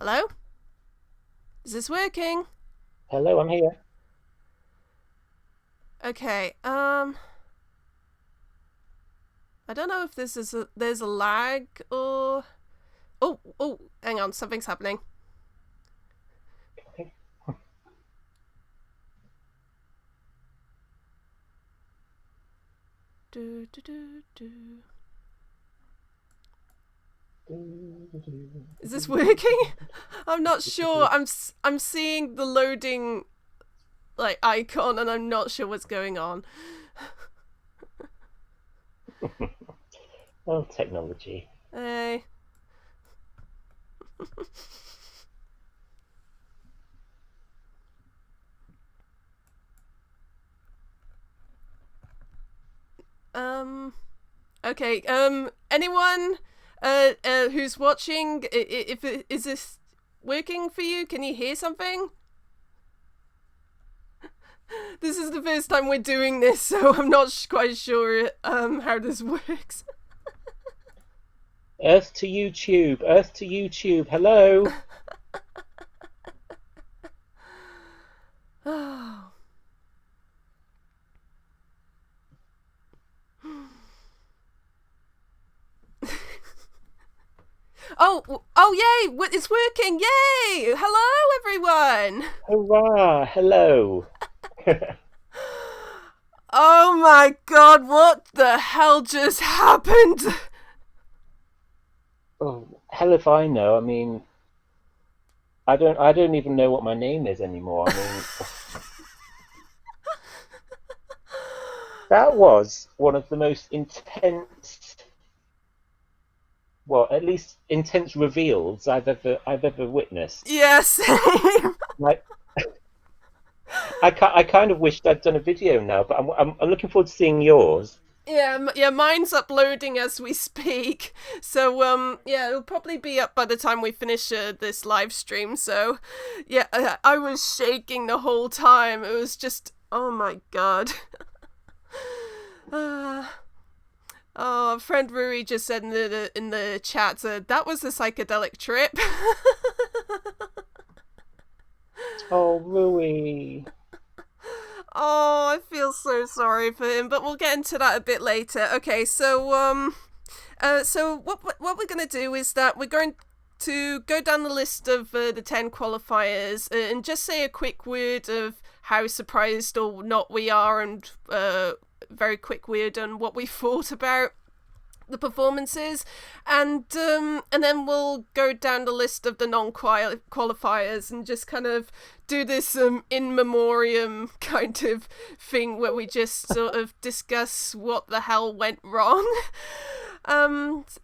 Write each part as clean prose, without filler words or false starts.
Hello? Is this working? Hello, I'm here. Okay. I don't know if there's a lag or hang on, something's happening. Okay. Do do do do. Is this working? I'm not sure. I'm seeing the loading like icon and I'm not sure what's going on. Oh, technology. Hey. um okay. Anyone who's watching, if it, is this working for you? Can you hear something? This is the first time we're doing this, so I'm not quite sure how this works. Earth to YouTube. Earth to YouTube. Hello. Oh. Oh, yay! It's working! Yay! Hello, everyone! Hurrah. Hello. Oh my god, what the hell just happened? Oh, hell if I know. I mean, I don't even know what my name is anymore. I mean, that was one of the most intense, well, at least intense reveals I've ever witnessed. Yeah, same. Like, I kind of wished I'd done a video now, but I'm looking forward to seeing yours. Yeah, mine's uploading as we speak. So, yeah, it'll probably be up by the time we finish this live stream. So, yeah, I was shaking the whole time. It was just, oh my god. uh, oh, friend Rui just said in the chat that was a psychedelic trip. Oh, Rui. Oh, I feel so sorry for him, but we'll get into that a bit later. Okay, so what we're gonna do is that we're going to go down the list of the 10 qualifiers and just say a quick word of how surprised or not we are, and very quick word on what we thought about the performances, and then we'll go down the list of the non-qualifiers and just kind of do this in memoriam kind of thing where we just sort of discuss what the hell went wrong.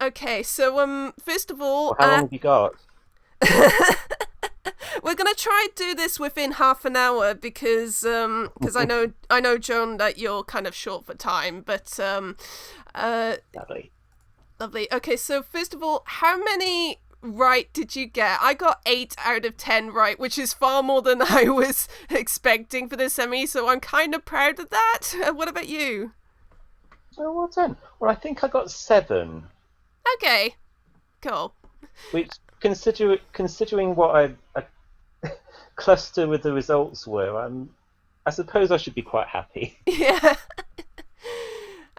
Okay, so first of all, Well, how long have you got? we're gonna try to do this within half an hour because I know Joan that you're kind of short for time, but uh Sadly. lovely. Okay, so first of all, how many right did you get? I got 8 out of 10 right, which is far more than I was expecting for the semi, so I'm kind of proud of that. What about you? Oh, well done. Well, I think I got 7, Okay, cool. which considering what I cluster with the results were, I suppose I should be quite happy. Yeah.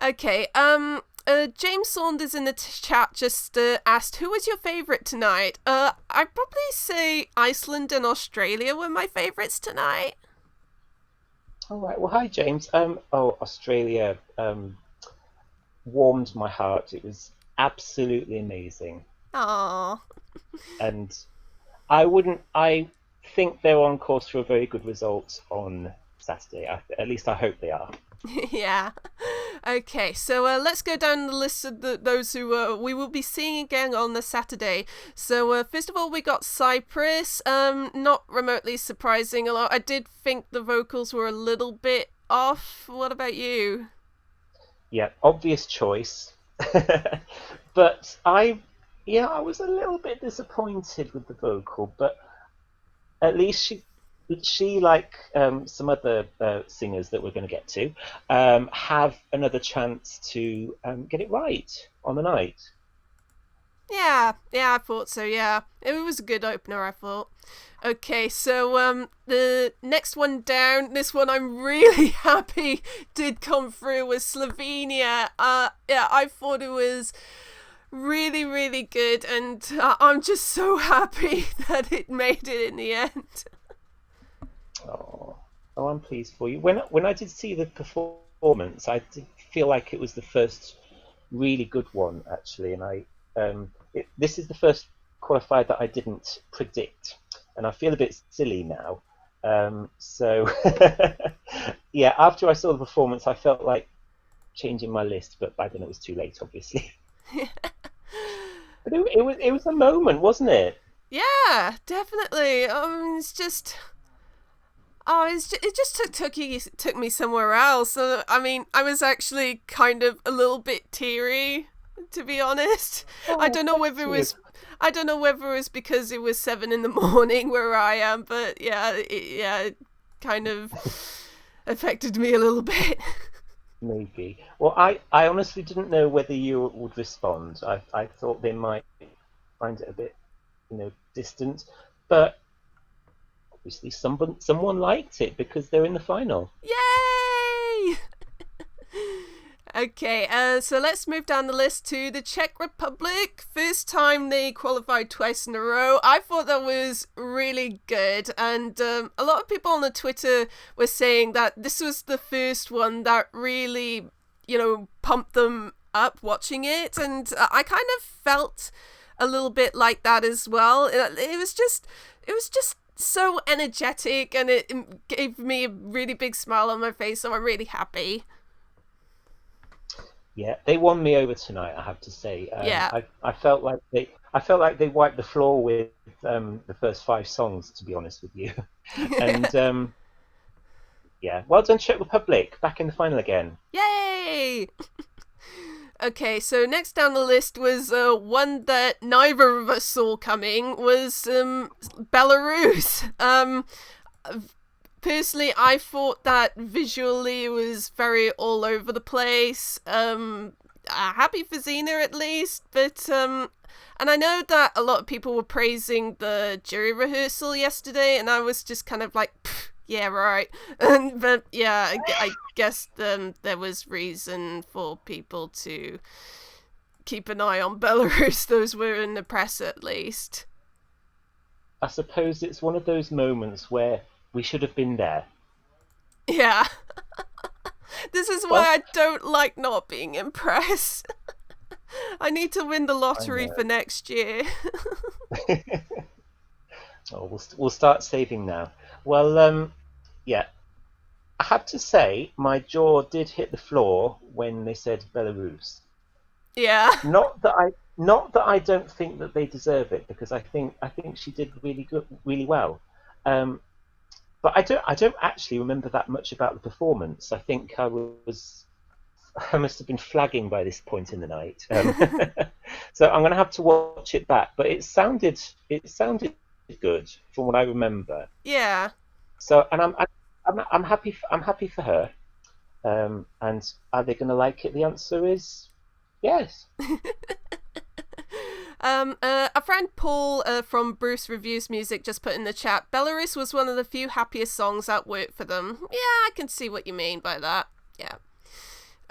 Okay, James Saunders in the chat just asked, who was your favourite tonight? I'd probably say Iceland and Australia were my favourites tonight. All right. Well, hi James. Australia warmed my heart. It was absolutely amazing, Aww. and I think they're on course for a very good result on Saturday. At least I hope they are. Yeah. Okay, so let's go down the list of those who we will be seeing again on the Saturday. So first of all, we got Cyprus. Not remotely surprising. Although I did think the vocals were a little bit off. What about you? Yeah, obvious choice. But yeah, I was a little bit disappointed with the vocal, but at least she like some other singers that we're going to get to, have another chance to get it right on the night. Yeah, I thought so, yeah. It was a good opener, I thought. Okay, so the next one down, this one I'm really happy did come through, was Slovenia. Yeah, I thought it was really, really good, and I'm just so happy that it made it in the end. Oh, I'm pleased for you. When I did see the performance, I did feel like it was the first really good one actually, and this is the first qualifier that I didn't predict, and I feel a bit silly now. So yeah, after I saw the performance, I felt like changing my list, but by then it was too late, obviously. But it was a moment, wasn't it? Yeah, definitely. It's just. Oh, it just took me somewhere else. I mean, I was actually kind of a little bit teary, to be honest. I Oh, don't know thank whether it you. was I don't know whether it was because it was 7 in the morning where I am, but yeah, it kind of affected me a little bit. Maybe. Well, I honestly didn't know whether you would respond. I thought they might find it a bit, distant, but obviously someone liked it because they're in the final. Yay! Okay, so let's move down the list to the Czech Republic. First time they qualified twice in a row. I thought that was really good, and a lot of people on the Twitter were saying that this was the first one that really, pumped them up watching it, and I kind of felt a little bit like that as well. It was just so energetic, and it gave me a really big smile on my face, so I'm really happy. Yeah, they won me over tonight, I have to say. Yeah. I felt like they wiped the floor with the first five songs, to be honest with you. And yeah, well done, Czech Republic, back in the final again. Yay! Okay, so next down the list was one that neither of us saw coming, was Belarus. Personally, I thought that visually it was very all over the place. Happy for Xena at least, but and I know that a lot of people were praising the jury rehearsal yesterday, and I was just kind of like, yeah, right. But yeah, I guess there was reason for people to keep an eye on Belarus. Those were in the press at least. I suppose it's one of those moments where we should have been there. Yeah. This is why Well, I don't like not being impressed. I need to win the I lottery know. for next year. Oh, we'll start saving now. Well, yeah, I have to say my jaw did hit the floor when they said Belarus. Yeah. Not that I don't think that they deserve it, because I think she did really good, really well. Um, but I don't actually remember that much about the performance. I think I must have been flagging by this point in the night. So I'm going to have to watch it back. But it sounded good from what I remember. Yeah. So, and I'm happy. I'm happy for her. And are they going to like it? The answer is yes. A friend Paul from Bruce Reviews Music just put in the chat, Belarus was one of the few happiest songs that worked for them. Yeah, I can see what you mean by that. Yeah.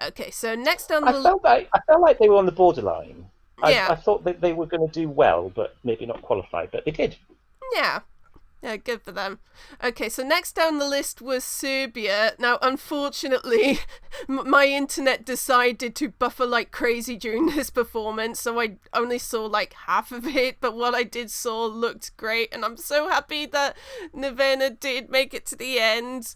Okay, so next on I the... felt like I felt like they were on the borderline. I, Yeah, I thought that they were going to do well, but maybe not qualify. But they did. yeah. Yeah, good for them. Okay, so next down the list was Serbia. Now, unfortunately, my internet decided to buffer like crazy during this performance, so I only saw like half of it, but what I did saw looked great, and I'm so happy that Nevena did make it to the end.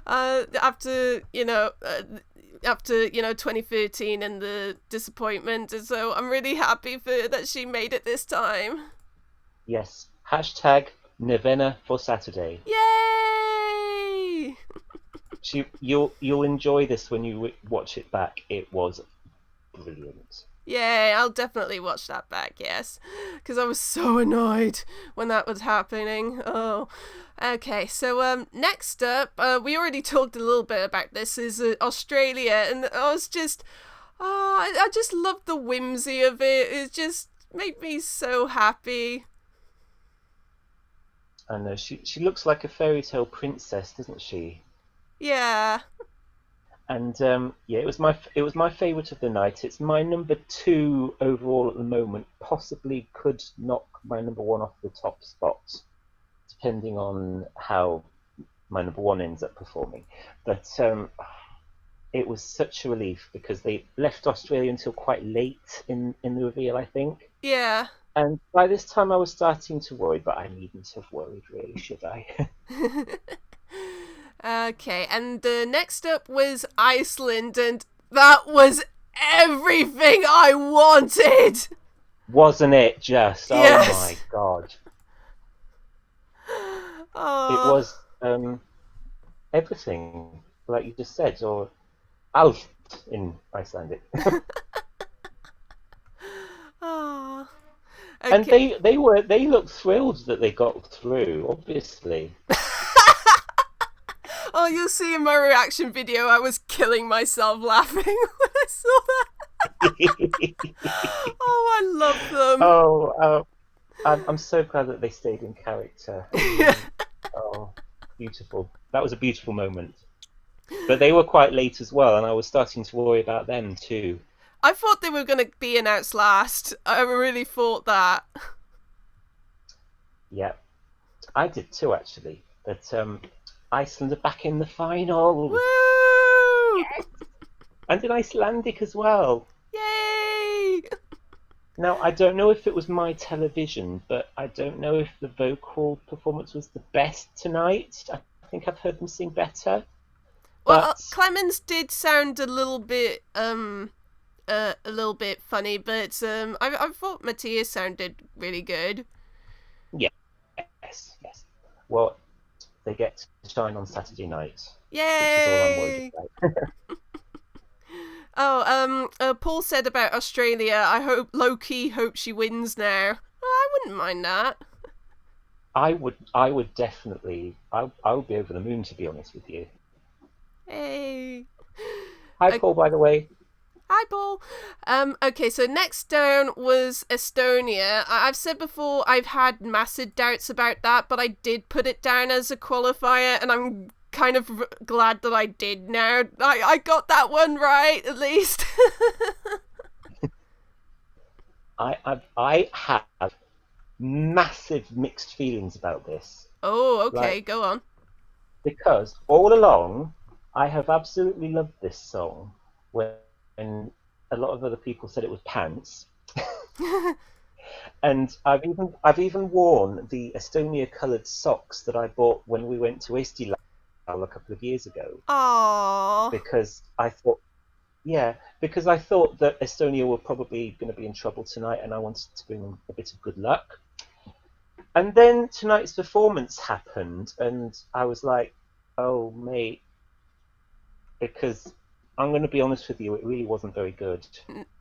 After 2013 and the disappointment, and so I'm really happy for that she made it this time. Yes. Hashtag Nevena for Saturday. Yay! You'll enjoy this when you watch it back. It was brilliant. Yay, I'll definitely watch that back, yes. Because I was so annoyed when that was happening. Oh. Okay, so next up, we already talked a little bit about this, is Australia, and I was just... Oh, I just love the whimsy of it. It's just made me so happy. I know she looks like a fairy tale princess, doesn't she? Yeah. And yeah, it was my favourite of the night. It's my number two overall at the moment. Possibly could knock my number one off the top spot, depending on how my number one ends up performing. But it was such a relief because they left Australia until quite late in the reveal, I think. Yeah. And by this time, I was starting to worry, but I needn't have worried, really, should I? Okay, and next up was Iceland, and that was everything I wanted! Wasn't it just? Oh my Yes! god. It Oh, was everything, like you just said, or allt in Icelandic. oh. And Okay. they looked thrilled that they got through, obviously. Oh, you'll see in my reaction video, I was killing myself laughing when I saw that. Oh, I love them. Oh, I'm so glad that they stayed in character. I mean, oh, beautiful. That was a beautiful moment. But they were quite late as well, and I was starting to worry about them too. I thought they were going to be announced last. I really thought that. Yeah, I did too, actually. But Iceland are back in the final, Woo! and in Icelandic as well. Yay! Now, I don't know if it was my television, but I don't know if the vocal performance was the best tonight. I think I've heard them sing better. Well, But Clemens did sound a little bit funny, but I thought Matthias sounded really good. yes, yes. Well, they get to shine on Saturday night, which is all I'm worried Yay! about. Oh, Paul said about Australia, I hope low-key hope she wins now. Well, I wouldn't mind that. I would definitely, I would be over the moon, to be honest with you. Hey. Hi, Paul, by the way. Hi, Paul. Okay, so next down was Estonia. I've said before I've had massive doubts about that, but I did put it down as a qualifier, and I'm kind of glad that I did now. I got that one right, at least. I have massive mixed feelings about this. Oh, okay, Like, go on. because all along, I have absolutely loved this song when a lot of other people said it was pants. And I've even worn the Estonia coloured socks that I bought when we went to Estilal a couple of years ago Aww. because I thought, yeah, because I thought that Estonia were probably going to be in trouble tonight, and I wanted to bring them a bit of good luck. And then tonight's performance happened, and I was like, oh mate, because I'm going to be honest with you, it really wasn't very good.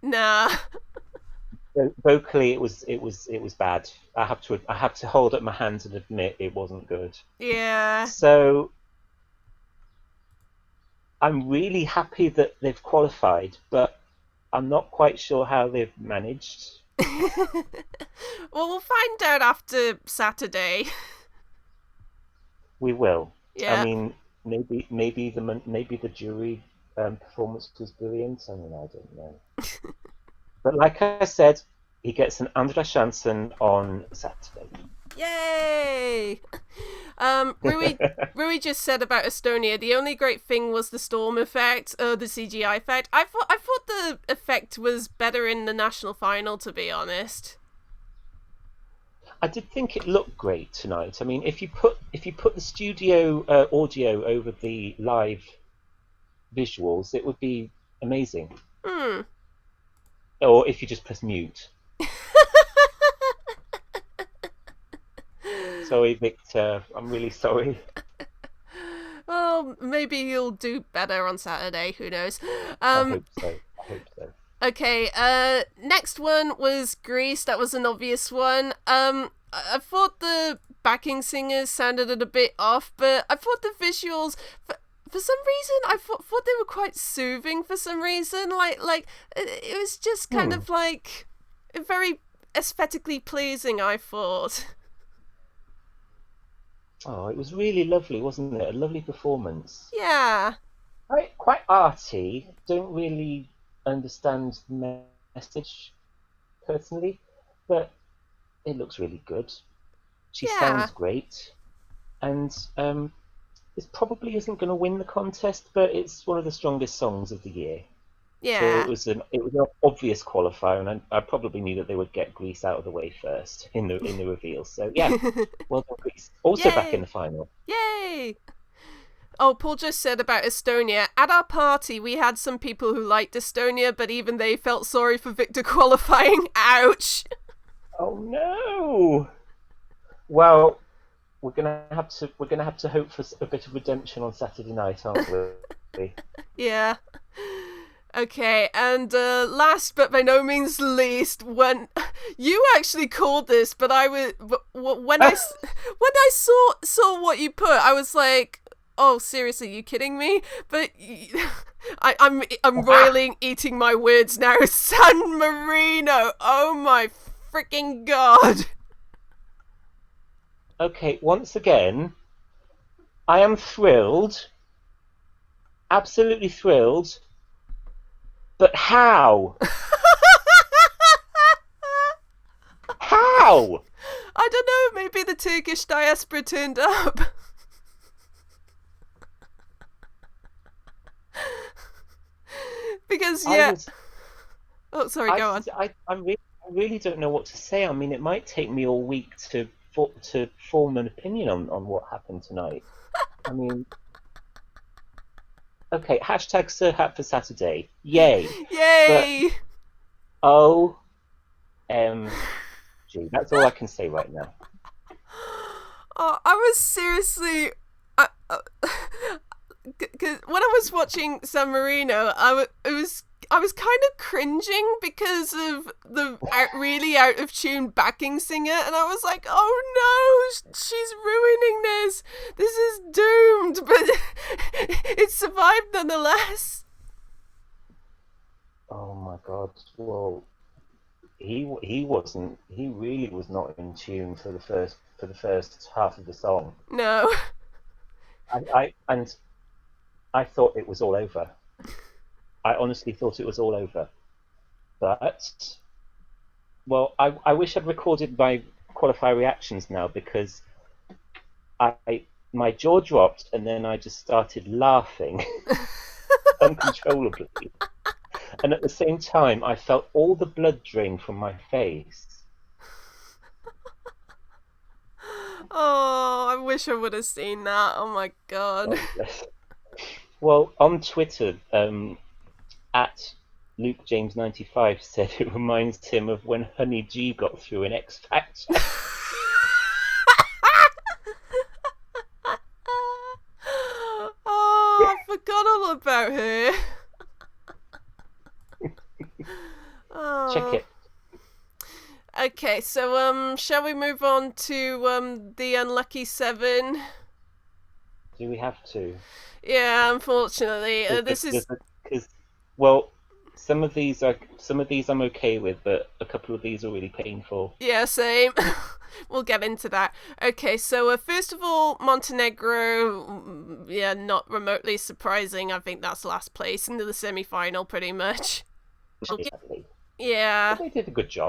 Nah. Vocally, it was bad. I have to hold up my hands and admit it wasn't good. Yeah. So I'm really happy that they've qualified, but I'm not quite sure how they've managed. Well, we'll find out after Saturday. We will. I Yeah. mean, maybe the jury performance was brilliant. I mean, I don't know. But like I said, he gets an Andra Chansen on Saturday. Yay! Rui just said about Estonia, the only great thing was the storm effect, the CGI effect. I thought the effect was better in the national final, to be honest. I did think it looked great tonight. I mean, if you put the studio audio over the live visuals, it would be amazing. Hmm. Or if you just press mute. Sorry, Victor. I'm really sorry. Well, maybe he'll do better on Saturday. Who knows? I hope so. I hope so. Okay. Next one was Greece. That was an obvious one. I thought the backing singers sounded a bit off, but I thought the visuals, for some reason, I thought they were quite soothing. For some reason, like it was just kind of like very aesthetically pleasing, I thought. Oh, it was really lovely, wasn't it? A lovely performance. Yeah, Quite arty. Don't really understand the message personally, but it looks really good. She yeah, sounds great, and this probably isn't going to win the contest, but it's one of the strongest songs of the year. So yeah. it was an obvious qualifier, and I probably knew that they would get Greece out of the way first in the reveal. So yeah, well done, Greece. Also back in Yay! the final. Yay! Oh, Paul just said about Estonia. At our party, we had some people who liked Estonia, but even they felt sorry for Victor qualifying. Ouch! Oh no! Well, we're gonna have to hope for a bit of redemption on Saturday night, aren't we? Yeah. Okay, and last but by no means least, when you actually called this, but I was when when I saw what you put, I was like, "Oh, seriously, you kidding me?" But I'm royally eating my words now. San Marino. Oh my freaking god! Okay, once again, I am thrilled, absolutely thrilled, but how? How? I don't know. Maybe the Turkish diaspora turned up. Because I yeah. was Oh, sorry. Go on. I really don't know what to say. I mean, it might take me all week to form an opinion on what happened tonight. I mean, okay, hashtag Sir Hat for Saturday. Yay. But Yay! OMG. That's all I can say right now. Oh, I was seriously. Cause when I was watching San Marino, I was kind of cringing because of the really out of tune backing singer, and I was like, "Oh no, she's ruining this. This is doomed." But it survived nonetheless. Oh my God. Well, he wasn't. He really was not in tune for the first half of the song. No. And I thought it was all over. I honestly thought it was all over. But well, I wish I'd recorded my qualifier reactions now because my jaw dropped and then I just started laughing uncontrollably. And at the same time, I felt all the blood drain from my face. Oh, I wish I would have seen that. Oh my god. Oh, yes. Well, on Twitter, at Luke James 95 said it reminds him of when Honey G got through an X Factor. Oh, I forgot all about her. Check Oh. it. Okay, so shall we move on to the unlucky 7? Do we have to? Yeah, unfortunately, this is Because well, some of these I'm okay with, but a couple of these are really painful. yeah, same. We'll get into that. Okay, so first of all, Montenegro, yeah, not remotely surprising. I think that's last place into the semi-final, pretty much. Sadly. Yeah. But they did a good job.